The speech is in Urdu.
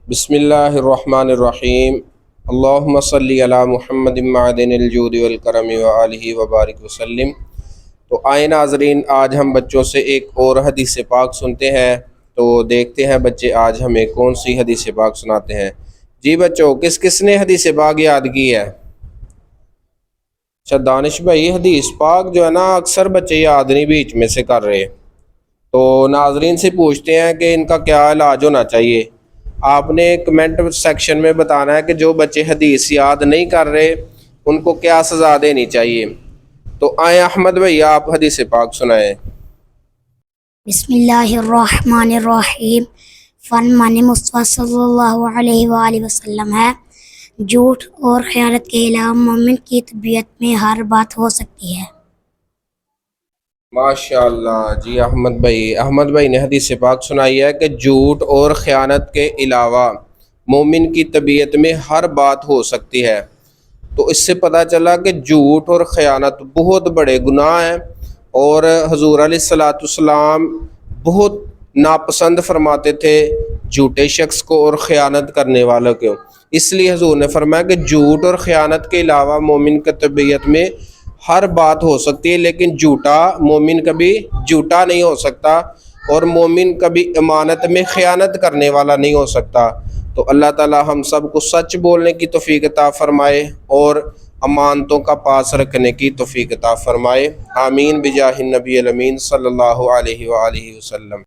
بسم اللہ الرحمن الرحیم۔ اللہم صلی علی محمد معدن الجود والکرم وآلہ وبارک وسلم۔ تو آئے ناظرین، آج ہم بچوں سے ایک اور حدیث پاک سنتے ہیں، تو دیکھتے ہیں بچے آج ہمیں کون سی حدیث پاک سناتے ہیں۔ جی بچوں، کس کس نے حدیث پاک یاد کی ہے؟ اچھا دانش بھائی، حدیث پاک جو ہے نا اکثر بچے یاد نہیں بیچ میں سے کر رہے، تو ناظرین سے پوچھتے ہیں کہ ان کا کیا علاج ہونا چاہیے۔ آپ نے کمنٹ سیکشن میں بتانا ہے کہ جو بچے حدیث یاد نہیں کر رہے ان کو کیا سزا دینی چاہیے۔ تو آئیں احمد بھائی، آپ حدیث پاک سنائیں۔ بسم اللہ الرحمن الرحیم۔ فرمان مصطفیٰ صلی اللہ علیہ وآلہ وسلم ہے، جھوٹ اور خیانت کے علاوہ مومن کی طبیعت میں ہر بات ہو سکتی ہے۔ ماشاءاللہ جی احمد بھائی نے حدیث پاک سنائی ہے کہ جھوٹ اور خیانت کے علاوہ مومن کی طبیعت میں ہر بات ہو سکتی ہے۔ تو اس سے پتہ چلا کہ جھوٹ اور خیانت بہت بڑے گناہ ہیں، اور حضور علیہ الصلوۃ والسلام بہت ناپسند فرماتے تھے جھوٹے شخص کو اور خیانت کرنے والوں کو۔ اس لیے حضور نے فرمایا کہ جھوٹ اور خیانت کے علاوہ مومن کی طبیعت میں ہر بات ہو سکتی ہے، لیکن مومن کبھی جھوٹا نہیں ہو سکتا، اور مومن کبھی امانت میں خیانت کرنے والا نہیں ہو سکتا۔ تو اللہ تعالی ہم سب کو سچ بولنے کی توفیق عطا فرمائے اور امانتوں کا پاس رکھنے کی توفیق عطا فرمائے، آمین بجاہ النبی الامین صلی اللہ علیہ وآلہ وسلم۔